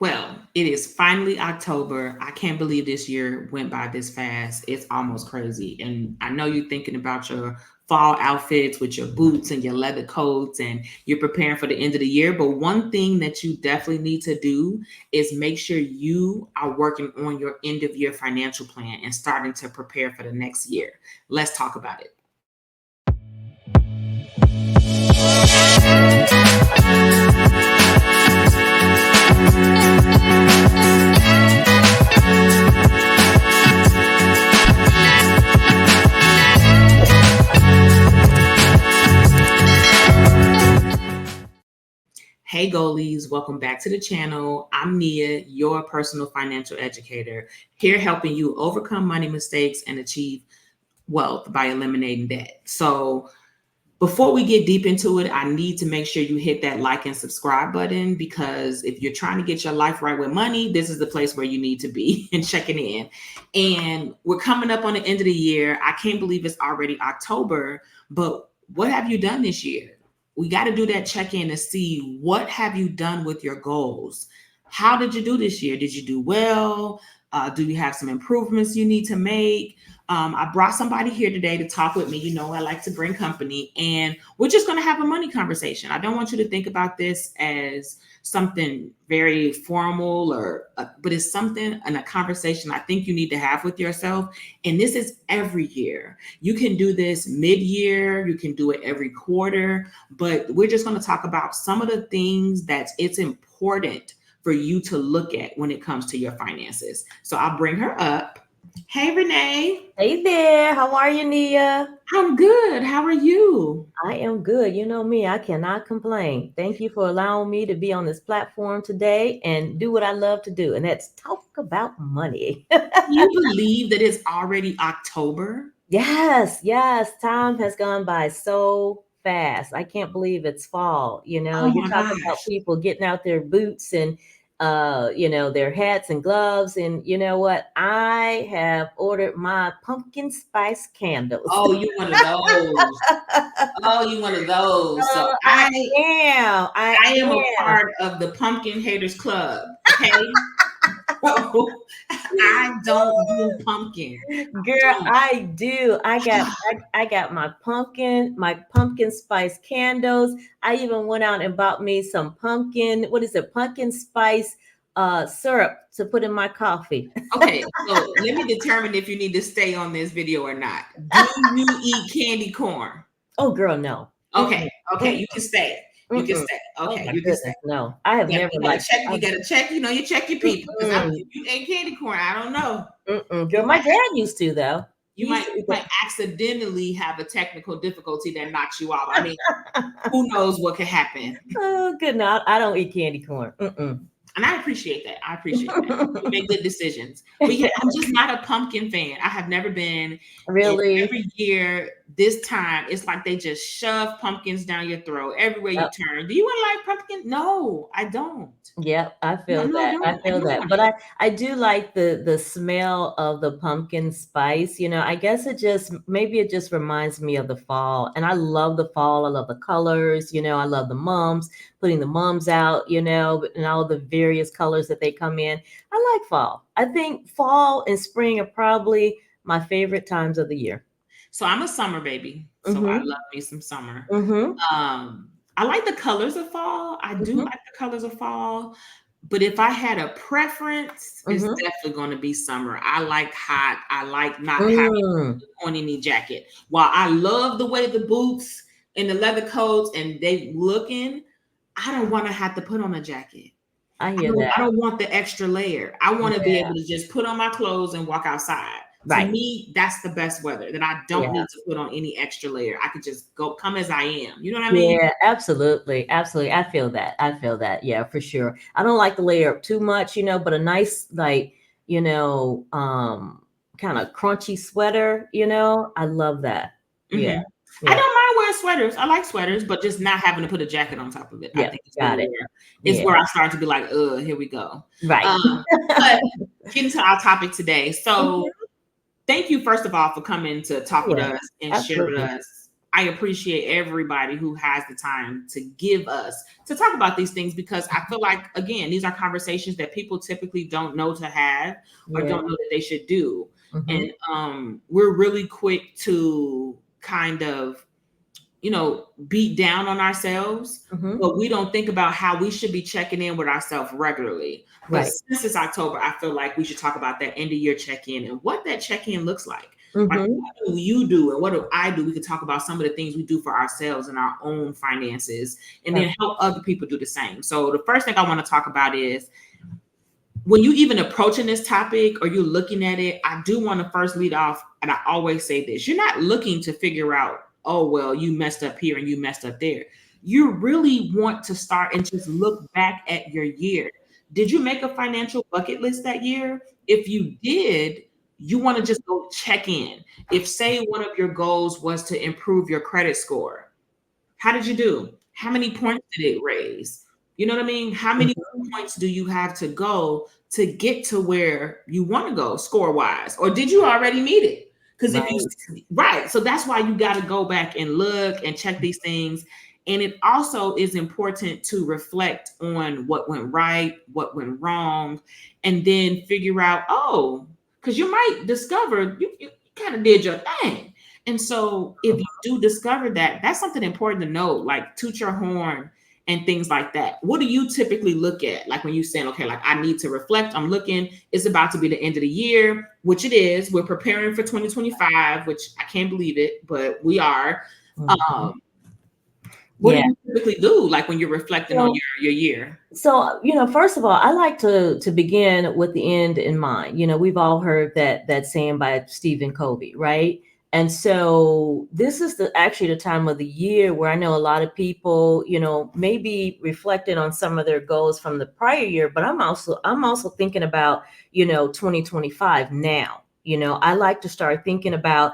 Well, it is finally October. I can't believe this year went by this fast. It's almost crazy. And I know you're thinking about your fall outfits with your boots and your leather coats, and you're preparing for the end of the year. But one thing that you definitely need to do is make sure you are working on your end of year financial plan and starting to prepare for the next year. Let's talk about it. Hey goalies, welcome back to the channel. I'm Nia, your personal financial educator, here helping you overcome money mistakes and achieve wealth by eliminating debt. So before we get deep into it, I need to make sure you hit that like and subscribe button, because if you're trying to get your life right with money, this is the place where you need to be and checking in. And we're coming up on the end of the year. I can't believe it's already October, but what have you done this year? We got to do that check-in to see what have you done with your goals. How did you do this year? Did you do well? Do you have some improvements you need to make? I brought somebody here today to talk with me. You know, I like to bring company, and we're just going to have a money conversation. I don't want you to think about this as something very formal but it's something and a conversation I think you need to have with yourself. And this is every year. You can do this mid-year, you can do it every quarter, but we're just going to talk about some of the things that it's important for you to look at when it comes to your finances. So I'll bring her up. Hey, Renee. Hey there. How are you, Nia? I'm good. How are you? I am good. You know me, I cannot complain. Thank you for allowing me to be on this platform today and do what I love to do, and that's talk about money. Can you believe that it's already October? Yes. Time has gone by so fast. I can't believe it's fall. Oh You my talk about gosh. people getting out their boots and their hats and gloves. And you know what? I have ordered my pumpkin spice candles. Oh, you one of those. Oh, you one of those. So I I am. I I am a am. part of the Pumpkin Haters Club. Okay. So I don't do pumpkin. Girl, Don't. I do. I got my pumpkin spice candles. I even went out and bought me some what is it? Pumpkin spice syrup to put in my coffee. Okay, so let me determine if you need to stay on this video or not. Do you eat candy corn? Oh girl, no. Okay, Mm-mm, okay, mm-mm, you can stay. You can mm-mm. stay. Oh Okay, my you can stay. goodness, no. I have never You gotta liked check. You gotta check. You check your people, because mm-mm, if you ate candy corn, I don't know. Girl, You my might dad used to though. you He used might to you eat might accidentally have a technical difficulty that knocks you out. I mean, who knows what could happen? Oh, good. No, I don't eat candy corn. Mm-mm. And I appreciate that. I appreciate that. You make good decisions. But yeah, I'm just not a pumpkin fan. I have never been. And Really? every year, this time, it's like they just shove pumpkins down your throat everywhere you Yep. turn. Do you want to like pumpkin? No, I don't. Yep, I No, feel no, I that. I don't. I feel don't that. want But it. I do like the smell of the pumpkin spice. I guess maybe it just reminds me of the fall. And I love the fall. I love the colors, I love the mums, putting the mums out, and all the various colors that they come in. I like fall. I think fall and spring are probably my favorite times of the year. So I'm a summer baby. So I Mhm. love me some summer. Mhm. I like the colors of fall. I do Mhm. like the colors of fall. But if I had a preference, it's Mhm. definitely going to be summer. I like hot. I like not having Mm. on any jacket. While I love the way the boots and the leather coats and they looking, I don't want to have to put on a jacket. I I hear don't, that. I don't want the extra layer. I want to be Yeah. able to just put on my clothes and walk outside. To Right. me, that's the best weather, that I don't Yeah. need to put on any extra layer. I could just come as I am. You know what I mean? Yeah, absolutely. Absolutely. I feel that. I feel that. Yeah, for sure. I don't like to layer up too much, but a nice kind of crunchy sweater, I love that. Yeah. Mhm. I Yeah. don't mind wearing sweaters. I like sweaters, but just not having to put a jacket on top of it. I Yep. think Got it. is Yeah. where I start to be like, here we go. Right. But getting to our topic today. So Mhm. thank you, first of all, for coming to talk with Yeah. us and share with Absolutely. us I appreciate everybody who has the time to give us to talk about these things, because I feel like, again, these are conversations that people typically don't know to have or Yeah. don't know that they should do. Mhm. And we're really quick to kind of, beat down on ourselves, Mhm. but we don't think about how we should be checking in with ourselves regularly. But Right. since it's October, I feel like we should talk about that end of year check-in and what that check-in looks like. Like, Mhm. what do you do and what do I do? We could talk about some of the things we do for ourselves and our own finances, and Right. then help other people do the same. So the first thing I want to talk about is, when you even approaching this topic or you're looking at it, I do want to first lead off, and I always say this: you're not looking to figure out, oh, well, you messed up here and you messed up there. You really want to start and just look back at your year. Did you make a financial bucket list that year? If you did, you want to just go check in. If, say, one of your goals was to improve your credit score, how did you do? How many points did it raise? You know what I mean? How many Mhm. points do you have to go to get to where you want to go score wise? Or did you already meet it? Because if you, Right. right. So that's why you got to go back and look and check these things. And it also is important to reflect on what went right, what went wrong, and then figure out, oh, because you might discover you kind of did your thing. And so if you do discover that, that's something important to know, like toot your horn and things like that. What do you typically look at? Like when you're saying, okay, like I need to reflect, I'm looking, it's about to be the end of the year, which it is. We're preparing for 2025, which I can't believe it, but we are. Mhm. Um, what do Yeah. you typically do, like when you're reflecting on So, your year? first of all, I like to begin with the end in mind. We've all heard that saying by Stephen Covey, right? And so this is actually the time of the year where I know a lot of people, maybe reflecting on some of their goals from the prior year, but I'm also thinking about, 2025 now. I like to start thinking about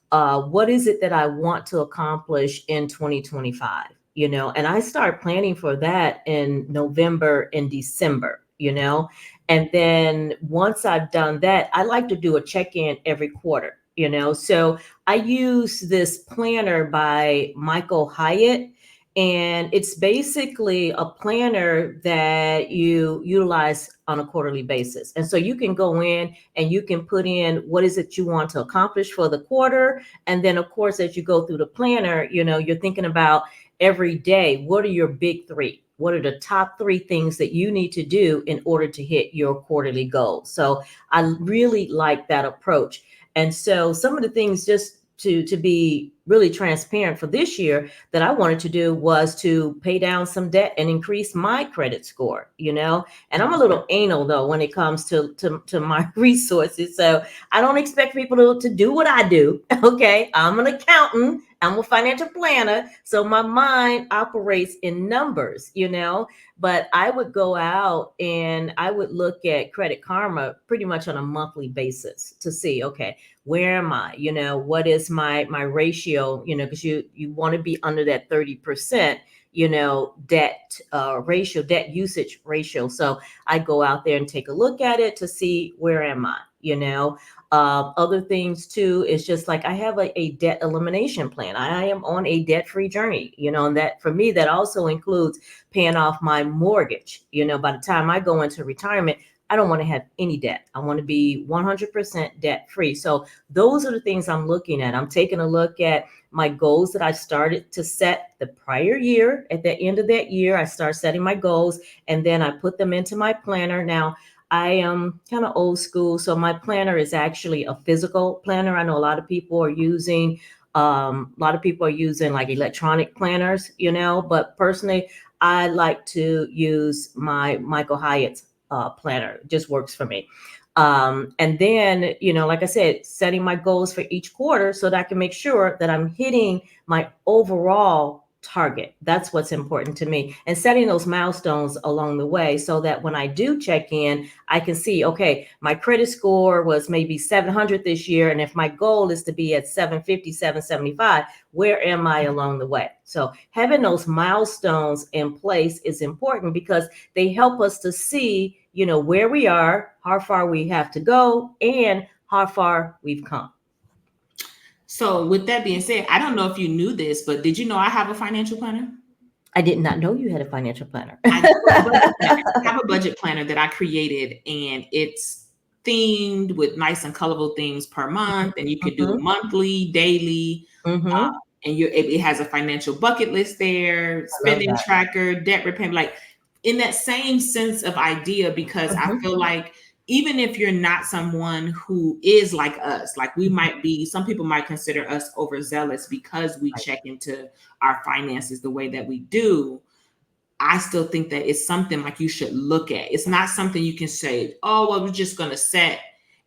what is it that I want to accomplish in 2025, and I start planning for that in November and December, and then once I've done that, I like to do a check-in every quarter, so I use this planner by Michael Hyatt, and it's basically a planner that you utilize on a quarterly basis. And so you can go in and you can put in what is it you want to accomplish for the quarter. And then, of course, as you go through the planner, you're thinking about every day, what are your big three? What are the top three things that you need to do in order to hit your quarterly goals? So I really like that approach. And so some of the things, just to be really transparent, for this year that I wanted to do was to pay down some debt and increase my credit score, and I'm a little anal though when it comes to my resources. So I don't expect people to do what I do. Okay. I'm an accountant. I'm a financial planner. So my mind operates in numbers, but I would go out and I would look at Credit Karma pretty much on a monthly basis to see, okay, where am I? What is my ratio? Because you want to be under that 30%, debt ratio, debt usage ratio. So I go out there and take a look at it to see where am I, other things too is just like I have a debt elimination plan. I am on a debt-free journey, and that for me, that also includes paying off my mortgage. By the time I go into retirement, I don't want to have any debt. I want to be 100% debt free. So those are the things I'm looking at. I'm taking a look at my goals that I started to set the prior year. At the end of that year, I start setting my goals and then I put them into my planner. Now, I am kind of old school, so my planner is actually a physical planner. I know a lot of people are using like electronic planners, but personally, I like to use my Michael Hyatt's planner. It just works for me. And then, like I said, setting my goals for each quarter so that I can make sure that I'm hitting my overall target. That's what's important to me. And setting those milestones along the way so that when I do check in, I can see, okay, my credit score was maybe 700 this year. And if my goal is to be at 750, 775, where am I along the way? So having those milestones in place is important because they help us to see, where we are, how far we have to go, and how far we've come. So with that being said, I don't know if you knew this, but did you know I have a financial planner? I did not know you had a financial planner. I have a budget planner. I have a budget planner that I created, and it's themed with nice and colorful things per month, and you can do Mm-hmm. monthly, daily, Mm-hmm. and it has a financial bucket list there, I love spending that. tracker, debt repayment, like in that same sense of idea, because I Mm-hmm. feel like even if you're not someone who is like us, like we might be, some people might consider us overzealous because we check into our finances the way that we do. I still think that it's something like you should look at. It's not something you can say, oh, well, we're just going to set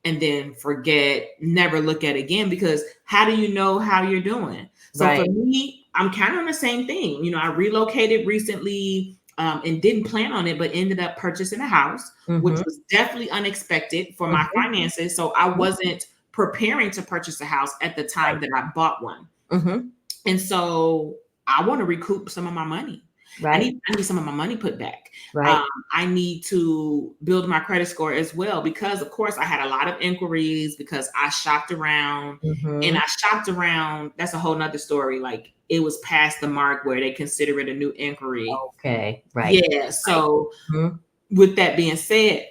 and then forget, never look at again, because how do you know how you're doing? So for Right. me, I'm kind of on the same thing. You know, I relocated recently and didn't plan on it, but ended up purchasing a house, which Mm-hmm. was definitely unexpected for my Mm-hmm. finances. So I wasn't preparing to purchase a house at the time that I bought one. Mm-hmm. And so I want to recoup some of my money. Right. I need some of my money put back. Right. I need to build my credit score as well, because of course I had a lot of inquiries because I shopped around, and Mm-hmm. I shopped around. That's a whole nother story. Like it was past the mark where they consider it a new inquiry. Okay. Right. Yeah. Right. So Mm-hmm. with that being said,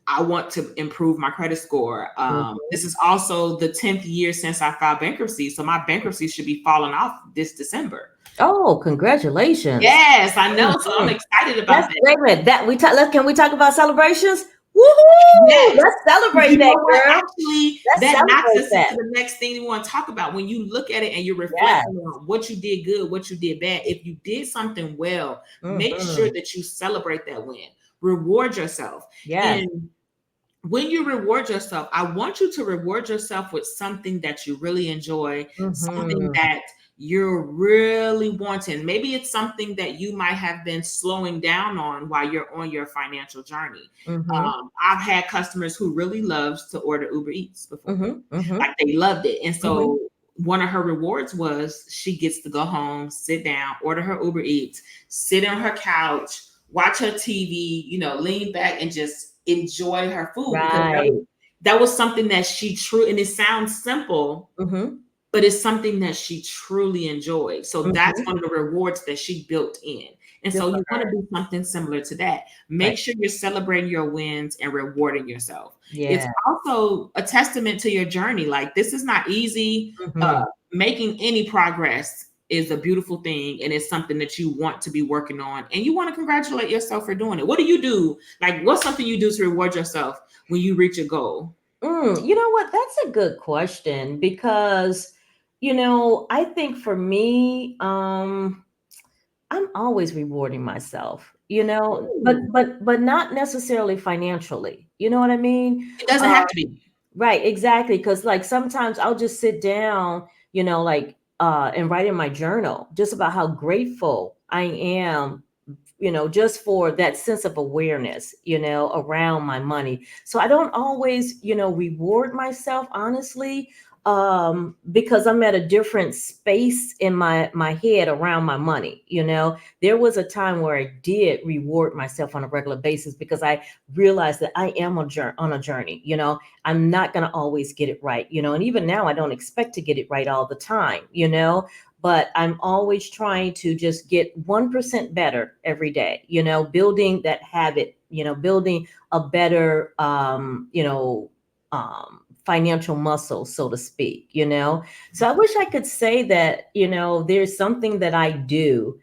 I want to improve my credit score. Mm-hmm. This is also the 10th year since I filed bankruptcy. So my bankruptcy should be falling off this December. Oh, congratulations. Yes, I know. So I'm Mhm. excited about Let's that. wait a minute. Can we talk about celebrations? Woohoo! Yes. Let's celebrate You know that, what? girl. Actually, Let's that knocks celebrate us into that. the next thing we want to talk about. When you look at it and you're Yes. reflecting on what you did good, what you did bad, if you did something well, make sure Mm-hmm. that you celebrate that win. Reward yourself. Yes. And when you reward yourself, I want you to reward yourself with something that you really enjoy, something Mm-hmm. that you're really wanting. Maybe it's something that you might have been slowing down on while you're on your financial journey. Mm-hmm. I've had customers who really loves to order Uber Eats before, Mm-hmm. Mm-hmm. like they loved it. And Mm-hmm. so one of her rewards was she gets to go home, sit down, order her Uber Eats, sit on her couch, watch her TV, you know, lean back and just enjoy her food, because Right. that was something that she true, and it sounds simple, Mm-hmm. but it's something that she truly enjoyed. So that's Mm-hmm. one of the rewards that she built in. And Good so for you want to her. do something similar to that. Right. Make sure you're celebrating your wins and rewarding yourself. It's Yeah. also a testament to your journey. Like this is not easy. Mm-hmm. Making any progress is a beautiful thing, and it's something that you want to be working on, and you want to congratulate yourself for doing it. What do you do? Like what's something you do to reward yourself when you reach a goal? You know what? That's a good question because, I think for me, I'm always rewarding myself, Ooh, but not necessarily financially. You know what I mean? it doesn't Uh, have to be. right, exactly. Because like sometimes I'll just sit down, like and write in my journal just about how grateful I am, just for that sense of awareness, around my money. So I don't always, reward myself, honestly, because I'm at a different space in my head around my money. There was a time where I did reward myself on a regular basis because I realized that I am on a journey. I'm not going to always get it right. And even now I don't expect to get it right all the time. But I'm always trying to just get 1% better every day, building that habit, building a better, financial muscle, so to speak, So I wish I could say that, there's something that I do,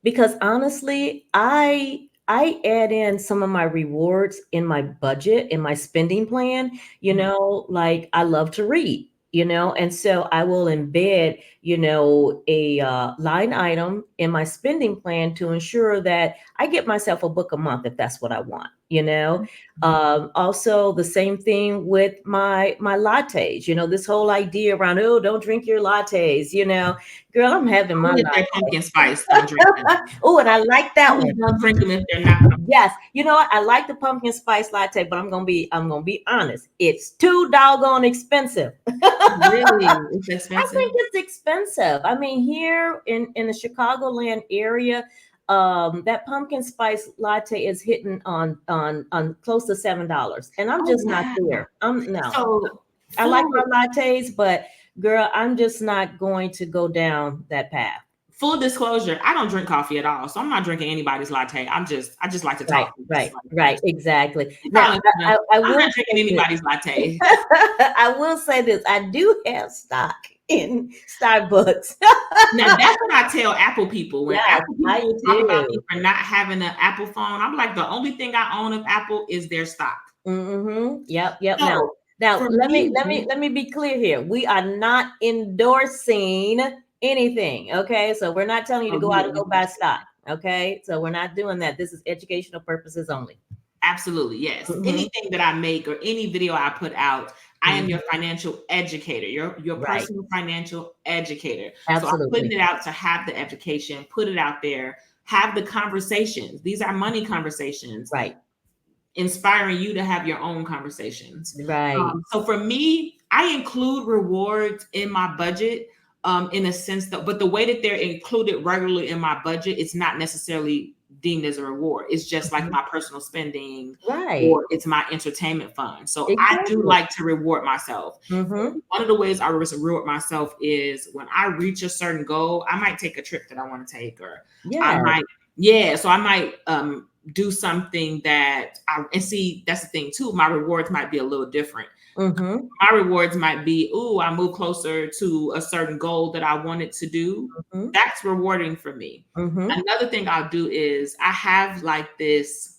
because honestly, I add in some of my rewards in my budget, in my spending plan, like I love to read, and so I will embed, a line item in my spending plan to ensure that I get myself a book a month if that's what I want, Also the same thing with my lattes, this whole idea around, oh, don't drink your lattes, girl, I'm having my Only if they're latte. pumpkin spice, don't drink them. Oh, and I like that Only one. don't drink them if they're not pumpkin. Yes, you know what? I like the pumpkin spice latte, but I'm gonna be honest. It's too doggone expensive. Really? It's I expensive? think it's expensive. I mean, here in the Chicagoland area, that pumpkin spice latte is hitting on close to $7, and I'm Oh, just not wow. there. I'm no. So I like my lattes, but girl, I'm just not going to go down that path. Full disclosure, I don't drink coffee at all, so I'm not drinking anybody's latte. I just like to Right, talk. right, exactly. Now, I'm I not will drinking say this. anybody's latte. I will say this. I do have stock in Starbucks. Now that's what I tell Apple people. When Yes, Apple I people talk about me do. for not having an Apple phone, I'm like, the only thing I own of Apple is their stock. Yep. So Now for let me me, let me be clear here. We are not endorsing anything. Okay. So we're not telling you to oh, go out and yeah, go buy stock. Okay. So we're not doing that. This is educational purposes only. absolutely, yes. Mhm. Anything that I make or any video I put out, I am your Mhm. financial educator, your Right. personal financial educator. So I'm Absolutely. putting it out to have the education, put it out there, have the conversations. These are money conversations, Right. inspiring you to have your own conversations. Right. So for me, I include rewards in my budget, in a sense that, but the way that they're included regularly in my budget, it's not necessarily deemed as a reward. It's just like Mhm. my personal spending, Right. or it's my entertainment fund. So I do Exactly. like to reward myself. Mm-hmm. One of the ways I reward myself is when I reach a certain goal, I might take a trip that I want to take, or I Yeah. might, so I might do something that and see, that's the thing too. My rewards might be a little different. Mm-hmm. My rewards might be, ooh, I move closer to a certain goal that I wanted to do. Mm-hmm. That's rewarding for me. Mm-hmm. Another thing I'll do is I have like this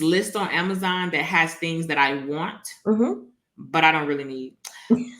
list on Amazon that has things that I want, Mm-hmm. but I don't really need.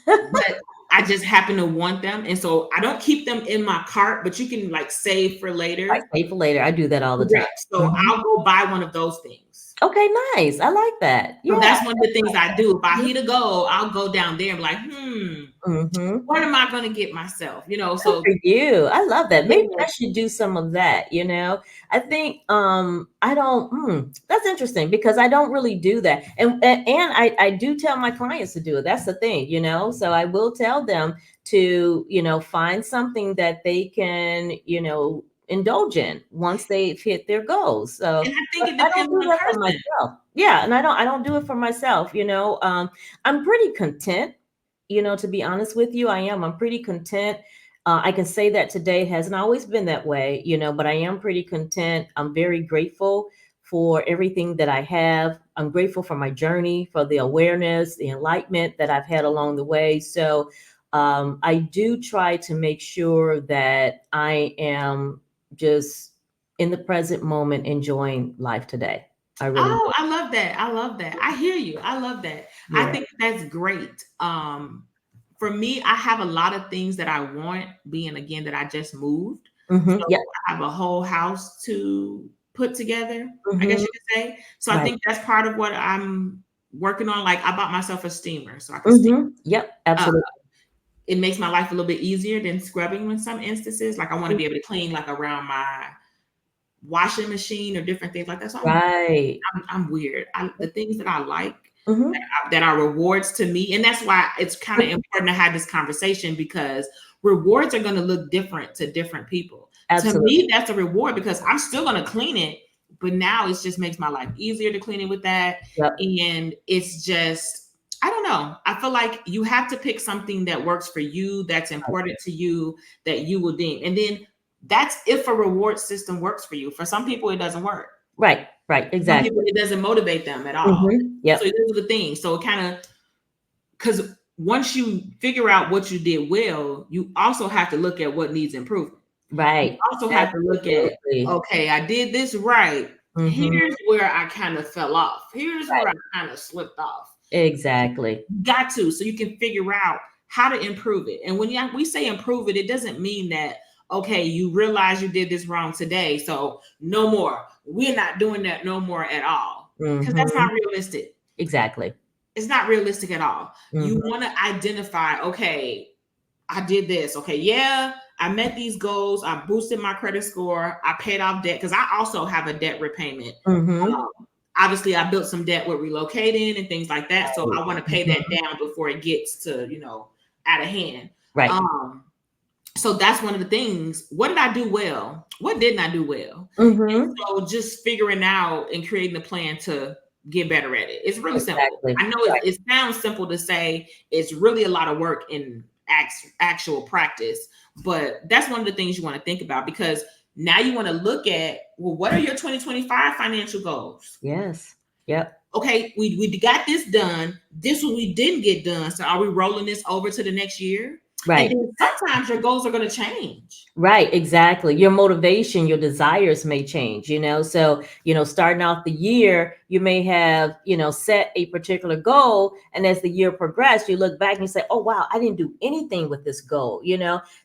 But I just happen to want them. And so I don't keep them in my cart, but you can like save for later. Right, save for later. I do that all the time. Correct. So Mhm. I'll go buy one of those things. Okay, nice. I like that. So Yeah. that's one of the things I do. If I Mhm. hit a goal, I'll go down there and be like, Mhm. what am I going to get myself? Good So for you. I love that. Maybe yeah. I should do some of that, you know. I think I don't that's interesting because I don't really do that. And I do tell my clients to do it. That's the thing, you know. So I will tell them to, you know, find something that they can, you know, indulge in once they've hit their goals. So And I think but it I don't depends do on the that for person. myself. Yeah, and I don't do it for myself, you know. I'm pretty content, you know, to be honest with you. I'm pretty content. I can say that today hasn't always been that way, you know, but I am pretty content. I'm very grateful for everything that I have. I'm grateful for my journey, for the awareness, the enlightenment that I've had along the way. So I do try to make sure that I am just in the present moment enjoying life today. I really do. Oh, I love that. I love that. I hear you. I love that. I Yeah. think that's great. For me, I have a lot of things that I want, being again that I just moved. So Yeah. I have a whole house to put together, I guess Hmm. you could say. So I Right. think that's part of what I'm working on. Like I bought myself a steamer so I can steam. Yep. Uh, Absolutely. it makes my life a little bit easier than scrubbing in some instances. Like I want to be able to clean like around my washing machine or different things like that. So Right. I'm weird. The things that I like Mhm. that are rewards to me, and that's why it's kind of important to have this conversation, because rewards are going to look different to different people. To Absolutely. me, that's a reward because I'm still going to clean it, but now it just makes my life easier to clean it with that, Yep. and it's just. I don't know. I feel like you have to pick something that works for you, that's important to you, that you will deem. And then that's if a reward system works for you. For some people, it doesn't work. Right. Some Exactly. people, it doesn't motivate them at all. So Yep. those are the things. So it kind of, because once you figure out what you did well, you also have to look at what needs improvement. You Right. also have to look at, Absolutely. okay, I did this right. Mhm. Here's where I kind of fell off. Here's where Right. I kind of slipped off. Exactly. You got to, so you can figure out how to improve it. And when we say improve it, it doesn't mean that, okay, you realize you did this wrong today, so no more. We're not doing that no more at all. Because that's Mhm. not realistic. Exactly. It's not realistic at all. You Mhm. want to identify, okay, I did this. Okay, yeah, I met these goals. I boosted my credit score. I paid off debt because I also have a debt repayment. Mhm. Um, Obviously, I built some debt with relocating and things like that. So I want to pay that Mhm. down before it gets to, out of hand. Right. So that's one of the things. What did I do well? What didn't I do well? And Mhm. so just figuring out and creating a plan to get better at it. It's really simple. Exactly. I know it sounds simple to say. It's really a lot of work in actual practice, but that's one of the things you want to think about, because now you want to look at, well, what are your 2025 financial goals? Yes. Yep. Okay, we got this done. This one we didn't get done. So are we rolling this over to the next year? Right. And then sometimes your goals are going to change. Right, exactly. Your motivation, your desires may change, So, starting off the year, you may have, set a particular goal. And as the year progressed, you look back and you say, oh, wow, I didn't do anything with this goal.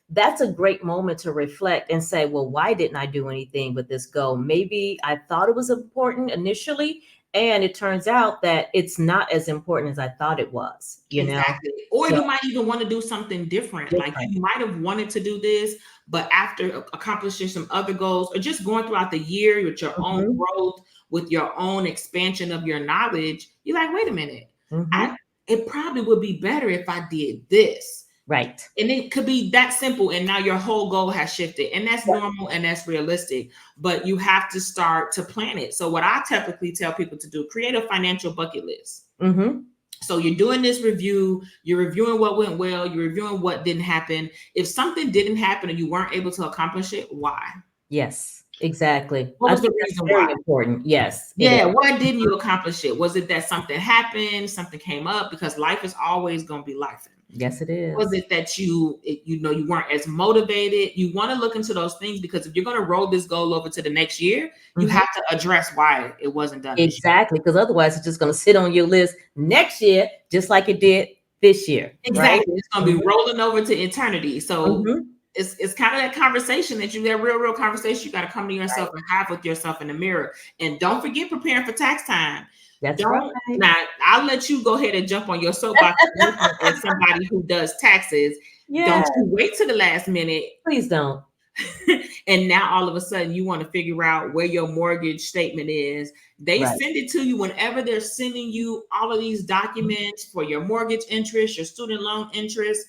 That's a great moment to reflect and say, well, why didn't I do anything with this goal? Maybe I thought it was important initially, and it turns out that it's not as important as I thought it was, Exactly. Or you might even want to do something different. Like you might have wanted to do this, but after accomplishing some other goals, or just going throughout the year with your own growth, with your own expansion of your knowledge, you're like, wait a minute, it probably would be better if I did this. Right. And it could be that simple. And now your whole goal has shifted. And that's normal and that's realistic. But you have to start to plan it. So what I typically tell people to do, create a financial bucket list. So you're doing this review, you're reviewing what went well, you're reviewing what didn't happen. If something didn't happen and you weren't able to accomplish it, why? Yes, exactly. What was the reason very why? Important. Yes. Yeah. Why didn't you accomplish it? Was it that something happened, something came up? Because life is always going to be life. Yes, it is. Was it that you weren't as motivated? You want to look into those things, because if you're going to roll this goal over to the next year, you have to address why it wasn't done. Exactly. Because otherwise it's just going to sit on your list next year, just like it did this year. Exactly. Right? It's going to be rolling over to eternity. So it's kind of that conversation that real conversation you got to come to yourself and have with yourself in the mirror. And don't forget preparing for tax time. That's right. Now, I'll let you go ahead and jump on your soapbox as somebody who does taxes. Don't you wait to the last minute. Please don't. And now all of a sudden you want to figure out where your mortgage statement is. They send it to you whenever they're sending you all of these documents for your mortgage interest, your student loan interest.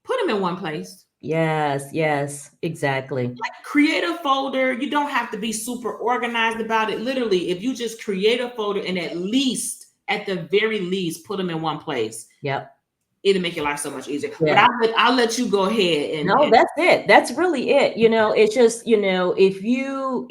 Put them in one place. Yes, exactly. Like create a folder. You don't have to be super organized about it. Literally, if you just create a folder and at the very least, put them in one place. Yep. It'll make your life so much easier. Yeah. But I'll let you go ahead. That's it. That's really it. It's just, if you,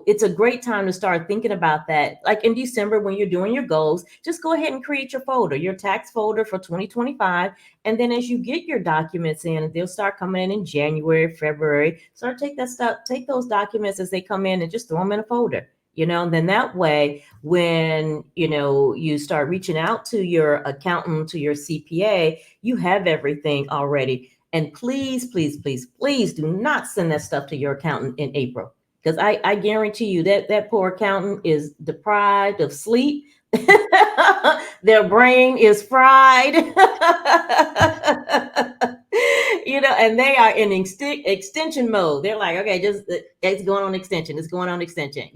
it's a great time to start thinking about that. Like in December, when you're doing your goals, just go ahead and create your folder, your tax folder for 2025. And then as you get your documents in, they'll start coming in January, February. Start take those documents as they come in and just throw them in a folder. And then that way, when, you start reaching out to your accountant, to your CPA, you have everything already. And please, please, please, please do not send that stuff to your accountant in April, because I guarantee you that poor accountant is deprived of sleep. Their brain is fried. And they are in extension mode. They're like, okay, it's going on extension. It's going on extension,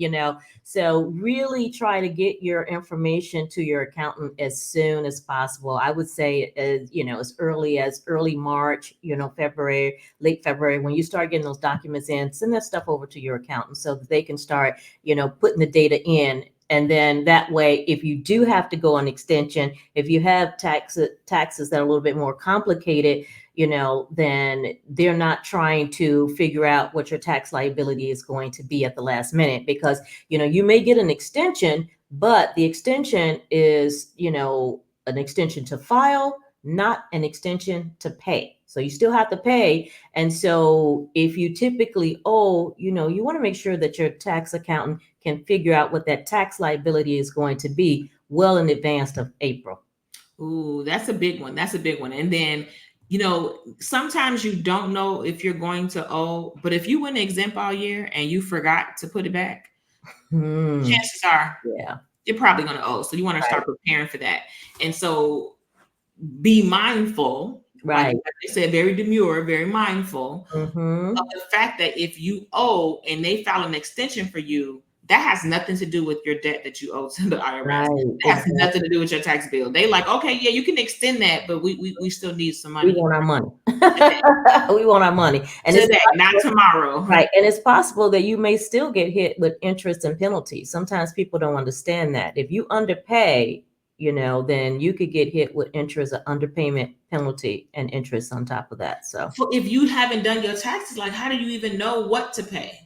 So really try to get your information to your accountant as soon as possible. I would say, as early as early March, February, late February, when you start getting those documents in, send that stuff over to your accountant so that they can start, putting the data in. And then that way, if you do have to go on extension, if you have taxes that are a little bit more complicated, then they're not trying to figure out what your tax liability is going to be at the last minute, because, you may get an extension, but the extension is, an extension to file, not an extension to pay. So you still have to pay. And so if you typically owe, you want to make sure that your tax accountant can figure out what that tax liability is going to be well in advance of April. Ooh, that's a big one. And then, sometimes you don't know if you're going to owe, but if you went exempt all year and you forgot to put it back, chances are you're probably going to owe. So you want to start preparing for that. And so be mindful. Right. Like they said, very demure, very mindful of the fact that if you owe and they file an extension for you, that has nothing to do with your debt that you owe to the IRS. Right. It has nothing to do with your tax bill. They like, okay, yeah, you can extend that, but we still need some money. We want our money. We want our money. And today, not tomorrow. Right. And it's possible that you may still get hit with interest and penalties. Sometimes people don't understand that. If you underpay, then you could get hit with interest, underpayment penalty, and interest on top of that. So if you haven't done your taxes, like, how do you even know what to pay?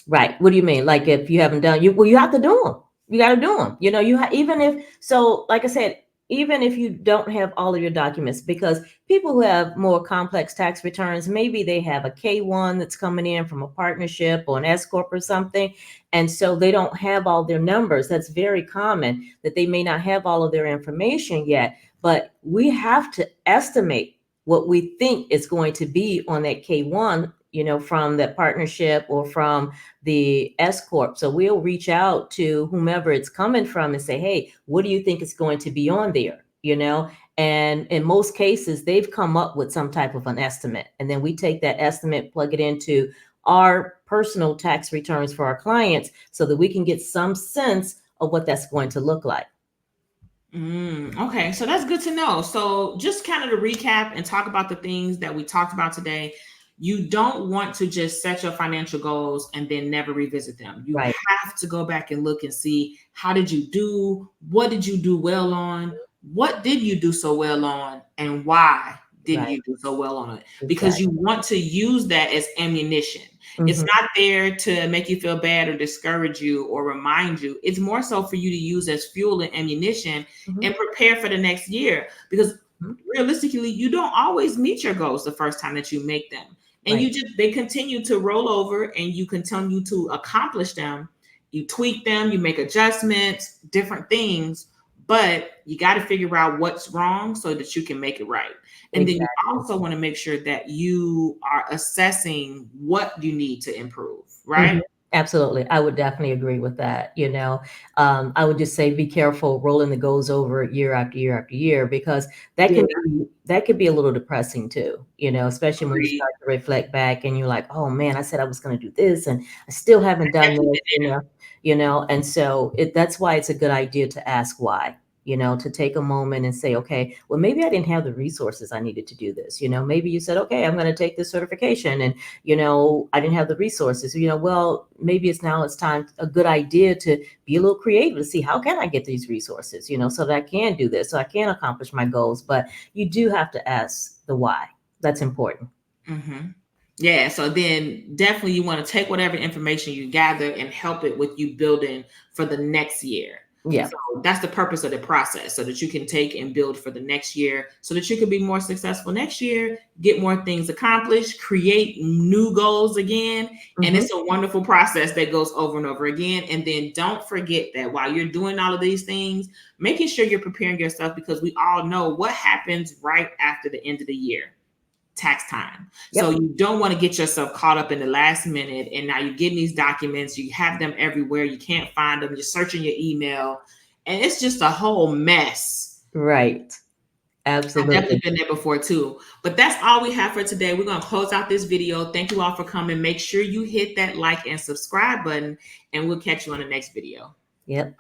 Right. What do you mean? Like, if you haven't done, you have to do them. You got to do them. Even if, so like I said, even if you don't have all of your documents, because people who have more complex tax returns, maybe they have a K-1 that's coming in from a partnership or an S Corp or something. And so they don't have all their numbers. That's very common, that they may not have all of their information yet, but we have to estimate what we think is going to be on that K-1, from that partnership or from the S Corp. So we'll reach out to whomever it's coming from and say, hey, what do you think is going to be on there? And in most cases, they've come up with some type of an estimate. And then we take that estimate, plug it into our personal tax returns for our clients so that we can get some sense of what that's going to look like. Okay, so that's good to know. So just kind of to recap and talk about the things that we talked about today. You don't want to just set your financial goals and then never revisit them. You Right. have to go back and look and see, how did you do? What did you do well on? What did you do so well on? And why did you do so well on it? Because you want to use that as ammunition. It's not there to make you feel bad or discourage you or remind you. It's more so for you to use as fuel and ammunition and prepare for the next year. Because realistically, you don't always meet your goals the first time that you make them. And they continue to roll over and you continue to accomplish them. You tweak them, you make adjustments, different things, but you got to figure out what's wrong so that you can make it right. And then you also want to make sure that you are assessing what you need to improve, right? Absolutely. I would definitely agree with that. I would just say, be careful rolling the goals over year after year after year, because that could be a little depressing too, especially when you start to reflect back and you're like, oh man, I said I was going to do this and I still haven't done this, and so that's why it's a good idea to ask why. To take a moment and say, okay, well, maybe I didn't have the resources I needed to do this. Maybe you said, okay, I'm going to take this certification and, I didn't have the resources. Well, maybe it's time, a good idea to be a little creative to see, how can I get these resources, so that I can do this, so I can accomplish my goals. But you do have to ask the why. That's important. Yeah, so then definitely you want to take whatever information you gather and help it with you building for the next year. Yeah. So that's the purpose of the process, so that you can take and build for the next year, so that you can be more successful next year, get more things accomplished, create new goals again. And it's a wonderful process that goes over and over again. And then don't forget that while you're doing all of these things, making sure you're preparing yourself, because we all know what happens right after the end of the year. Tax time. So you don't want to get yourself caught up in the last minute. And now you're getting these documents, you have them everywhere, you can't find them, you're searching your email, and it's just a whole mess. Right. Absolutely. I've definitely been there before too. But that's all we have for today. We're going to close out this video. Thank you all for coming. Make sure you hit that like and subscribe button, and we'll catch you on the next video. Yep.